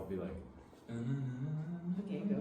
I'll be like. Okay, go.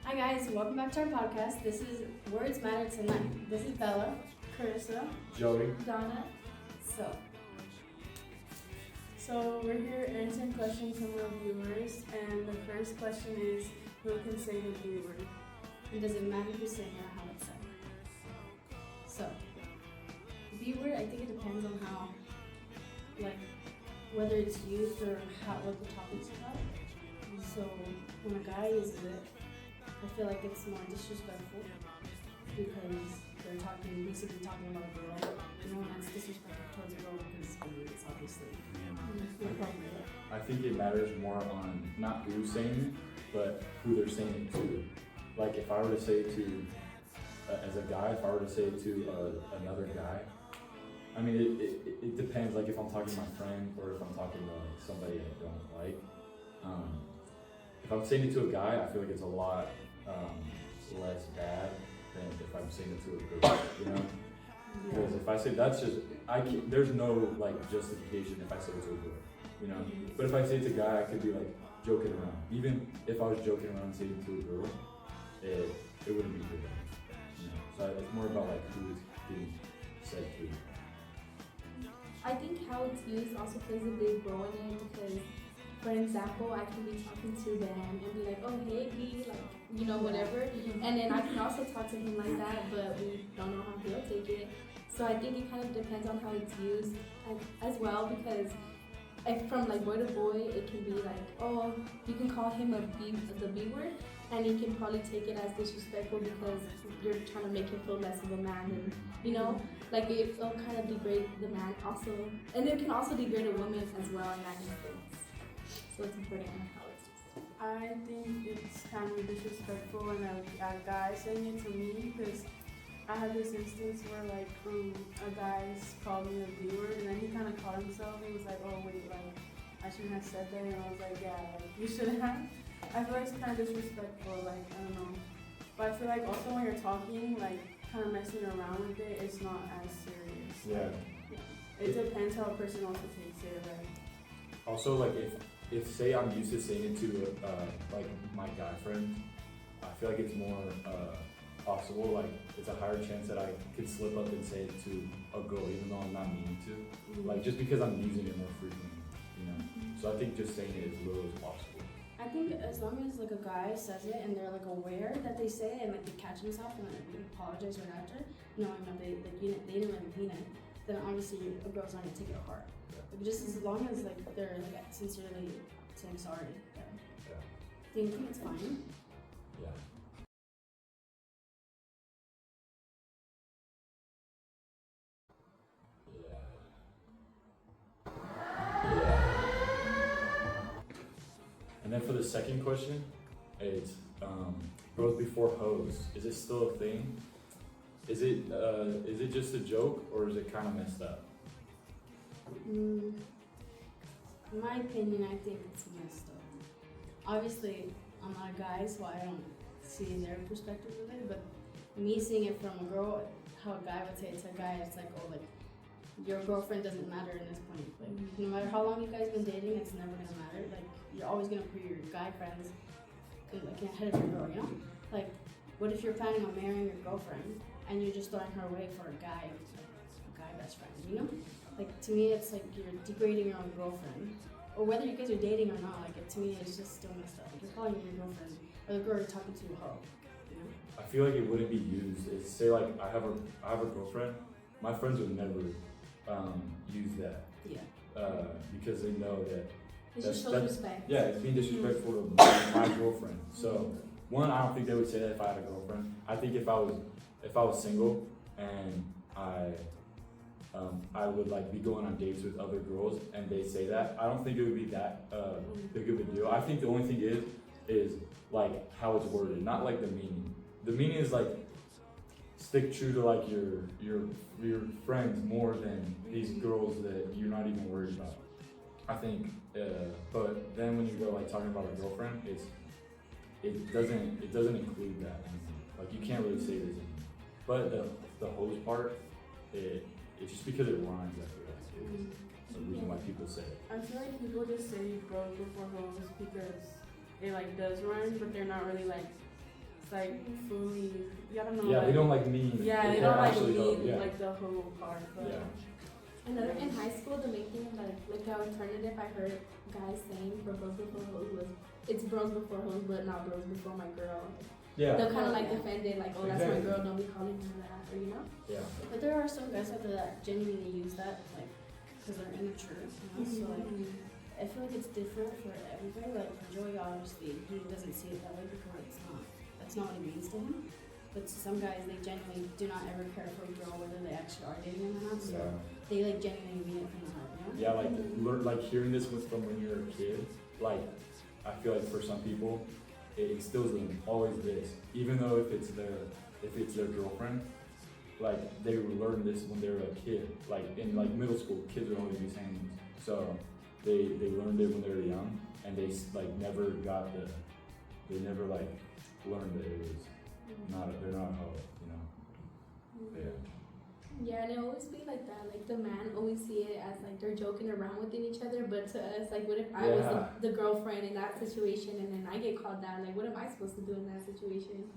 Hi guys, welcome back to our podcast. This is Words Matter Tonight. This is Bella, Carissa, Joey. Donna. So we're here answering questions from our viewers, and the first question is, who can say the B word? And does it matter who's saying it or how it's said? So, the B word, I think it depends on how, like, whether it's used or what the topic's about. So, when a guy uses it, I feel like it's more disrespectful because they're basically talking about a girl. You know, and that's disrespectful towards a girl because it's obviously inappropriate. I think it matters more on not who's saying it, but who they're saying it to. Like if I were to say it to, as a guy, if I were to say it to another guy, I mean, it depends. Like if I'm talking to my friend or if I'm talking to like somebody I don't like. If I'm saying it to a guy, I feel like it's a lot less bad than if I'm saying it to a girl, you know? Because if I say that's just, there's no like justification if I say it to a girl, you know? But if I say it to a guy, I could be like joking around. Even if I was joking around saying it to a girl, it wouldn't be good, you know? So it's more about like who it's being said to. I think how it's used also plays a big role in it because, for example, I can be talking to them and be like, oh, hey, B, like, you know, whatever. And then I can also talk to him like that, but we don't know how he'll take it. So I think it kind of depends on how it's used as well because if from like boy to boy, it can be like, oh, you can call him the B word, and he can probably take it as disrespectful because you're trying to make him feel less of a man, and you know, like it'll kind of degrade the man also, and it can also degrade a woman as well in that instance. So it's important on how it's used. I think it's kind of disrespectful when a guy saying it to me because I had this instance where like a guy called me a B word and then he kind of caught himself. He was like, oh wait, like I shouldn't have said that, and I was like, yeah, like you shouldn't have. I feel like it's kind of disrespectful, like I don't know. But I feel like also when you're talking, like kind of messing around with it, it's not as serious. Yeah. It depends how a person also takes it, right? Also, like if say I'm used to saying it to like my guy friend, I feel like it's more possible. Like it's a higher chance that I could slip up and say it to a girl, even though I'm not meaning to. Like just because I'm using it more frequently, you know. So I think just saying it as little as possible. I think as long as like a guy says it and they're like aware that they say it and like they catch themselves and like they apologize right after, knowing that they didn't really mean it, then obviously a girl's not gonna take it apart. But just as long as like they're like sincerely saying sorry, then I think it's fine. Yeah. And then for the second question, it's bros before hoes. Is it still a thing? Is it just a joke or is it kind of messed up? In my opinion, I think it's messed up. Obviously, I'm not a guy, so I don't see their perspective of it. But me seeing it from a girl, how a guy would say it to a guy, it's like, oh, like your girlfriend doesn't matter in this point. Like no matter how long you guys been dating, it's never gonna matter. Like you're always gonna put your guy friends like ahead of your girl, you know? Like what if you're planning on marrying your girlfriend and you're just throwing her away for a guy best friend, you know? Like to me, it's like you're degrading your own girlfriend, or whether you guys are dating or not. Like to me, it's just still messed up. Like you're calling your girlfriend or the girl you're talking to a hoe, you know? I feel like it wouldn't be used. It's say like I have a girlfriend. My friends would never use that. Yeah. Because they know that. It just shows respect. Yeah, it's being disrespectful to my girlfriend. So one, I don't think they would say that if I had a girlfriend. I think if I was single and I would like be going on dates with other girls and they say that, I don't think it would be that big of a deal. I think the only thing is like how it's worded, not like the meaning. The meaning is like stick true to like your friends more than these girls that you're not even worried about. I think, but then when you go like talking about a girlfriend, it doesn't include that anymore. Like you can't really say this anymore. But the hose part, it's just because it rhymes. I feel like it's the reason why people say it. I feel like people just say bros before hoes because it like does rhyme, but they're not really like it's like fully. I don't know. Yeah, like, they don't like mean. Yeah, they don't like actually mean yeah. like the hoe part. But Yeah. Another in high school, the main thing like our alternative I heard guys saying for bros before hoes was it's bros before hoes, but not bros before my girl. Yeah. They'll kind of like defend it, like, oh, that's my Exactly. girl, don't be calling her that, or you know. Yeah. But there are some guys out there that genuinely use that, like, because they're immature, you know? So, like, I feel like it's different for everybody. Like, for Joey, obviously, he doesn't see it that way because that's not what it means to him. But to some guys, they genuinely do not ever care for a girl, whether they actually are dating them or not. So Yeah. they, like, genuinely mean it from the heart, you know? Yeah, like hearing this from when you're a kid, like I feel like for some people, it instills in them always this, even though if it's their girlfriend, like they learn this when they were a kid, like in like middle school, kids would always be saying this, so they learned it when they were young, and they like never like learned that it was they're not a hoe, you know. But yeah. Yeah, and it always be like that. Like the man always see it as like they're joking around within each other, but to us, like, what if I was the girlfriend in that situation and then I get called down? Like, what am I supposed to do in that situation?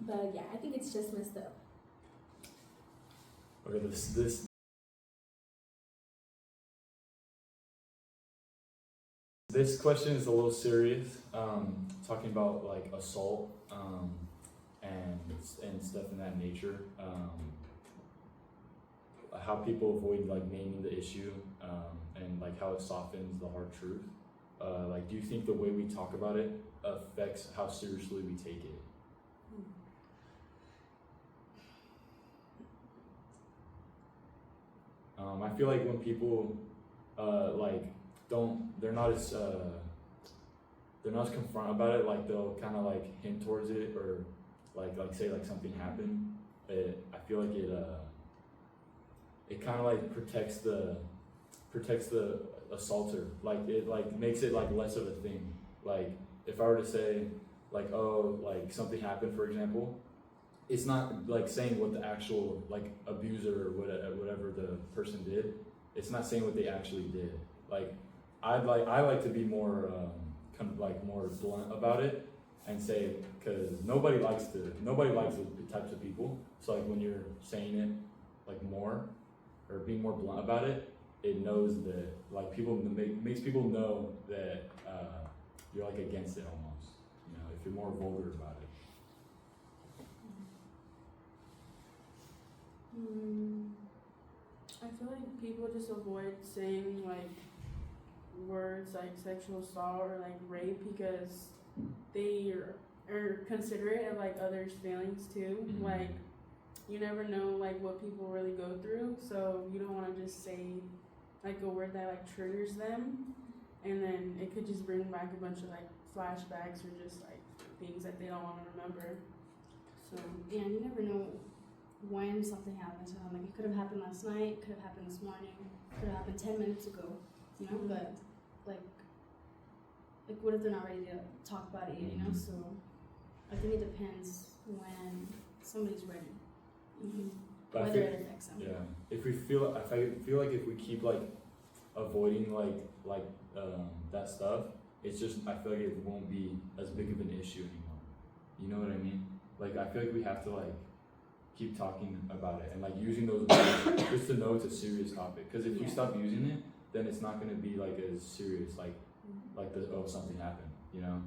But yeah, I think it's just messed up. Okay, this question is a little serious. Talking about like assault and stuff in that nature. How people avoid like naming the issue and like how it softens the hard truth. Like, do you think the way we talk about it affects how seriously we take it? I feel like when people they're not as confront about it, like they'll kind of like hint towards it or like say like something happened. I feel like it kind of like protects the assaulter. Like it like makes it like less of a thing. Like if I were to say like, oh, like something happened, for example, it's not like saying what the actual like abuser or whatever the person did. It's not saying what they actually did. Like I like to be more more blunt about it and say, because nobody likes those types of people. So like when you're saying it like more or being more blunt about it, it knows that like makes people know that you're like against it almost. You know, if you're more vulgar about it. I feel like people just avoid saying like words like sexual assault or like rape because they are considerate of like others' feelings too. Mm-hmm. Like you never know like what people really go through, so you don't want to just say like a word that like triggers them, and then it could just bring back a bunch of like flashbacks or just like things that they don't want to remember. So Yeah, and you never know when something happens to them. Like, it could have happened last night, could have happened this morning, could have happened 10 minutes ago, you know? But, like what if they're not ready to talk about it yet, you know? So, I think it depends when somebody's ready, But I whether feel- it affects them. Yeah, if I feel like if we keep like avoiding like that stuff, it's just I feel like it won't be as big of an issue anymore. You know what I mean? Like I feel like we have to like keep talking about it and like using those words just to know it's a serious topic. Because if we stop using it, then it's not gonna be like as serious like something happened. You know?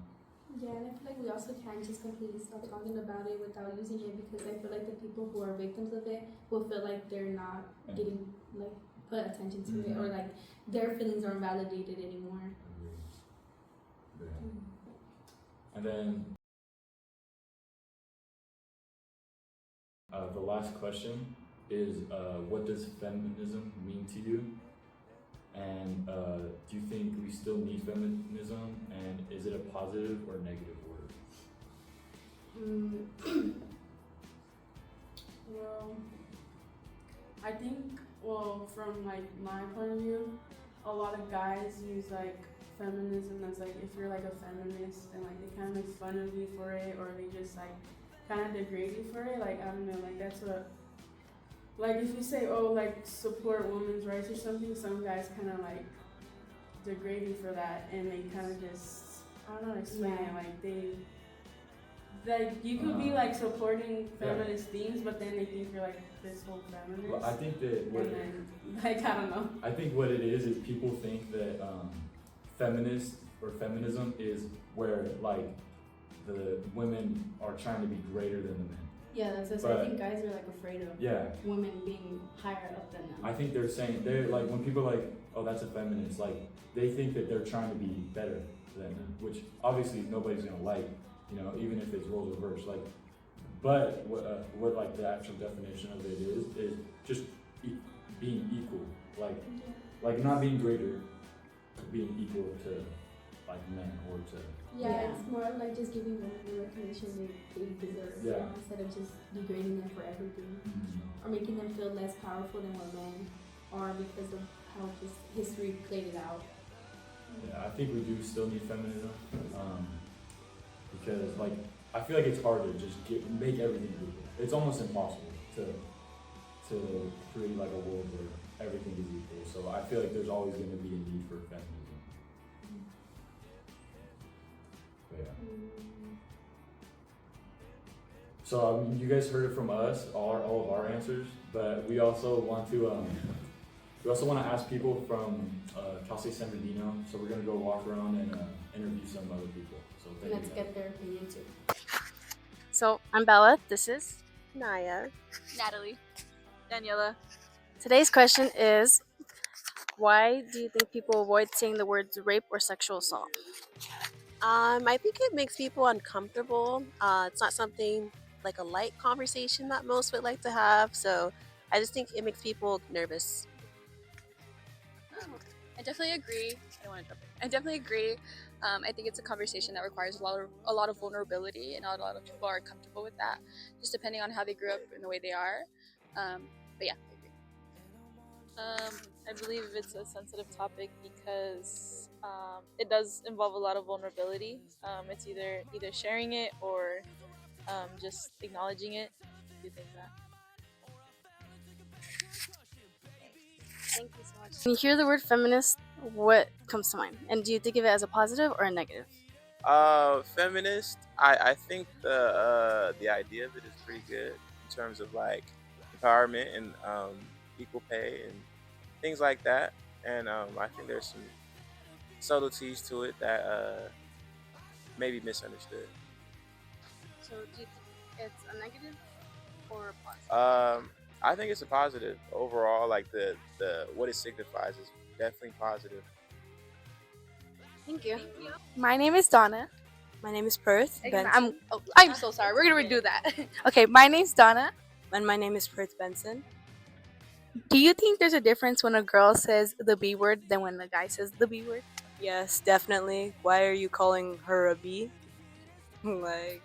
Yeah, and I feel like we also can't just completely stop talking about it without using it, because I feel like the people who are victims of it will feel like they're not getting like put attention to it, or like their feelings aren't validated anymore. Yeah. And then the last question is, what does feminism mean to you? And do you think we still need feminism? And is it a positive or negative word? Well, I think, from like my point of view, a lot of guys use like feminism as like if you're like a feminist, and like they kind of make fun of you for it, or they just like kind of degrade you for it. Like, I don't know, like that's what, like if you say, oh, like support women's rights or something, some guys kind of like degrade you for that, and they kind of just, I don't know how to explain it, like like you could be like supporting feminist themes, but then they think you're like this whole feminist. Well, I think that and then, like, I don't know. I think what it is people think that feminist or feminism is where like the women are trying to be greater than the men. Yeah, that's what I think guys are like afraid of women being higher up than them. I think they're like, when people are like, oh, that's a feminist, like they think that they're trying to be better than them, which obviously nobody's gonna like, you know, even if it's roles reversed. Like, but what like the actual definition of it is just being equal, like not being greater, being equal to like men or to. Yeah, it's more like just giving them the recognition they deserve. Yeah. Instead of just degrading them for everything. Mm-hmm. Or making them feel less powerful than what men are because of how just history played it out. Yeah, I think we do still need feminism, because like I feel like it's hard to just make everything equal. It's almost impossible to create like a world where everything is equal. So I feel like there's always going to be a need for feminism. But yeah. So you guys heard it from us, all of our answers, but we also want to ask people from Cal State San Bernardino. So we're gonna go walk around and interview some other people. So let's get their opinion too. So I'm Bella. This is Naya. Natalie. Daniela. Today's question is, why do you think people avoid saying the words rape or sexual assault? I think it makes people uncomfortable. It's not something like a light conversation that most would like to have. So I just think it makes people nervous. I definitely agree. I don't want to jump in. I definitely agree. I think it's a conversation that requires a lot of vulnerability, and not a lot of people are comfortable with that, just depending on how they grew up and the way they are. But yeah, I agree. I believe it's a sensitive topic because it does involve a lot of vulnerability. It's either sharing it or just acknowledging it. Do you think that? Thank you so much. When you hear the word feminist, what comes to mind? And do you think of it as a positive or a negative? Feminist, I think the idea of it is pretty good in terms of like empowerment and equal pay and things like that. And I think there's some subtleties to it that may be misunderstood. So do you think it's a negative or a positive? I think it's a positive overall. Like the what it signifies is definitely positive. Thank you. My name is Donna. My name is Perth Benson. I'm so sorry. We're gonna redo that. Okay, my name's Donna. And my name is Perth Benson. Do you think there's a difference when a girl says the B word than when a guy says the B word? Yes, definitely. Why are you calling her a B? Like,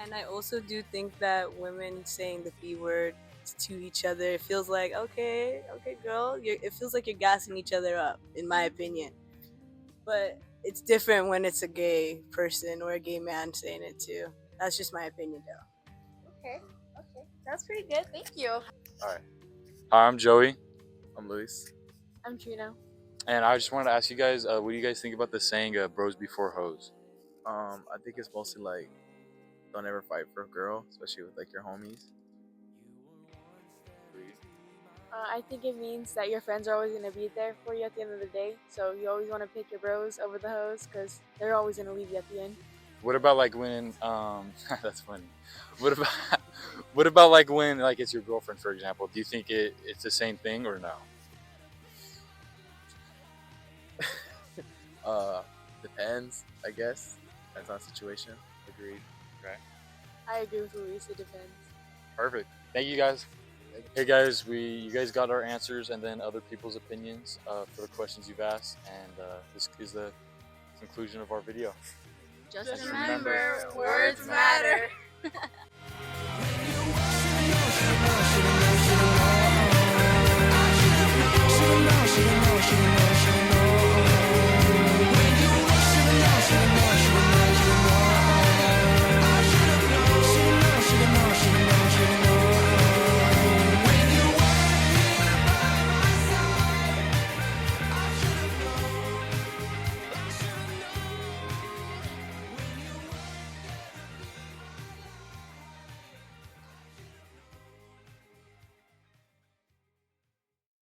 and I also do think that women saying the B word to each other, it feels like, okay, girl, it feels like you're gassing each other up, in my opinion. But it's different when it's a gay person or a gay man saying it too. That's just my opinion, though. Okay. That's pretty good. Thank you. All right. Hi, I'm Joey. I'm Luis. I'm Trina. And I just wanted to ask you guys, what do you guys think about the saying, bros before hoes? I think it's mostly like, don't ever fight for a girl, especially with like your homies. I think it means that your friends are always going to be there for you at the end of the day. So you always want to pick your bros over the hoes because they're always going to leave you at the end. What about like when, that's funny. What about like when like it's your girlfriend, for example? Do you think it's the same thing or no? Depends, I guess. Depends on the situation. Agreed. Okay. I agree with Luis. It depends. Perfect. Thank you guys. Hey guys, you guys got our answers and then other people's opinions for the questions you've asked, and this is the conclusion of our video. Just remember, words matter.